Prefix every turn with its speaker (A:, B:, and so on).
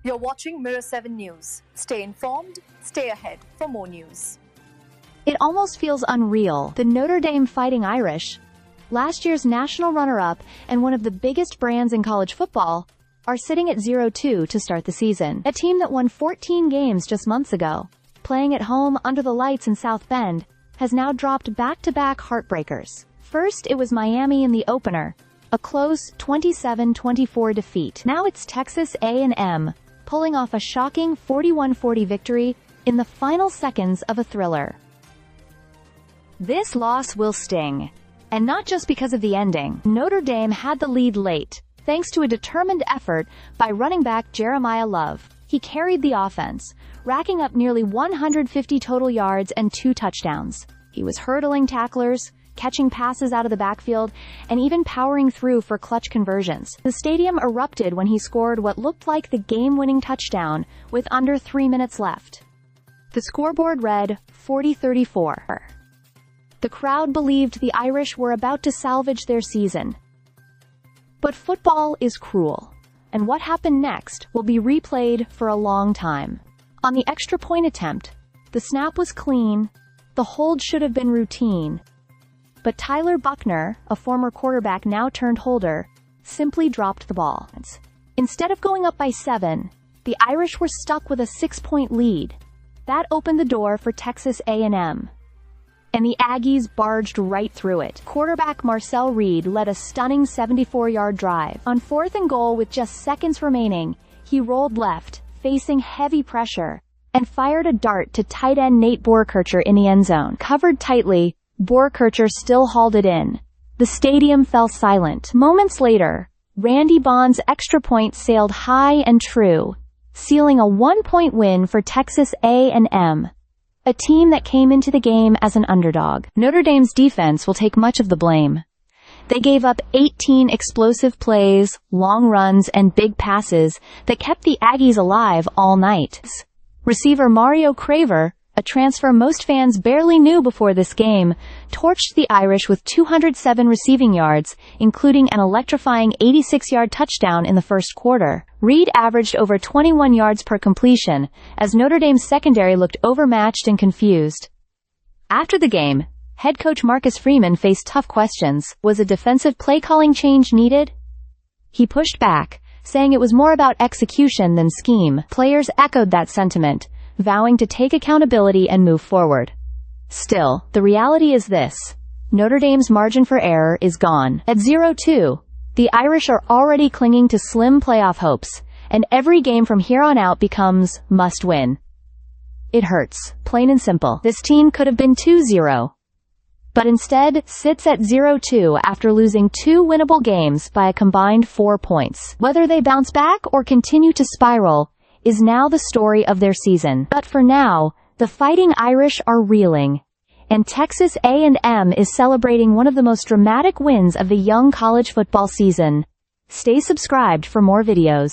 A: You're watching Mirror 7 News. Stay informed, stay ahead for more news.
B: It almost feels unreal. The Notre Dame Fighting Irish, last year's national runner-up and one of the biggest brands in college football, are sitting at 0-2 to start the season. A team that won 14 games just months ago, playing at home under the lights in South Bend, has now dropped back-to-back heartbreakers. First, it was Miami in the opener, a close 27-24 defeat. Now it's Texas A&M, pulling off a shocking 41-40 victory in the final seconds of a thriller. This loss will sting. And not just because of the ending. Notre Dame had the lead late, thanks to a determined effort by running back Jeremiah Love. He carried the offense, racking up nearly 150 total yards and 2 touchdowns. He was hurdling tacklers, catching passes out of the backfield, and even powering through for clutch conversions. The stadium erupted when he scored what looked like the game-winning touchdown with under 3 minutes left. The scoreboard read 40-34. The crowd believed the Irish were about to salvage their season. But football is cruel, and what happened next will be replayed for a long time. On the extra point attempt, the snap was clean, the hold should have been routine, but Tyler Buckner, a former quarterback now turned holder, simply dropped the ball. Instead of going up by 7, the Irish were stuck with a 6-point lead. That opened the door for Texas A&M. And the Aggies barged right through it. Quarterback Marcel Reed led a stunning 74-yard drive. On 4th and goal with just seconds remaining, he rolled left, facing heavy pressure, and fired a dart to tight end Nate Borkircher in the end zone. Covered tightly, Borkircher still hauled it in. The stadium fell silent. Moments later, Randy Bond's extra point sailed high and true, sealing a 1-point win for Texas A&M. A team that came into the game as an underdog. Notre Dame's defense will take much of the blame. They gave up 18 explosive plays, long runs, and big passes that kept the Aggies alive all night. Receiver Mario Craver, a transfer most fans barely knew before this game, torched the Irish with 207 receiving yards, including an electrifying 86-yard touchdown in the first quarter. Reed averaged over 21 yards per completion, as Notre Dame's secondary looked overmatched and confused. After the game, head coach Marcus Freeman faced tough questions. Was a defensive play-calling change needed? He pushed back, saying it was more about execution than scheme. Players echoed that sentiment, vowing to take accountability and move forward. Still, the reality is this: Notre Dame's margin for error is gone. At 0-2, the Irish are already clinging to slim playoff hopes, and every game from here on out becomes must-win. It hurts, plain and simple. This team could have been 2-0, but instead sits at 0-2 after losing 2 winnable games by a combined 4 points. Whether they bounce back or continue to spiral is now the story of their season. But for now, the Fighting Irish are reeling, and Texas A&M is celebrating one of the most dramatic wins of the young college football season. Stay subscribed for more videos.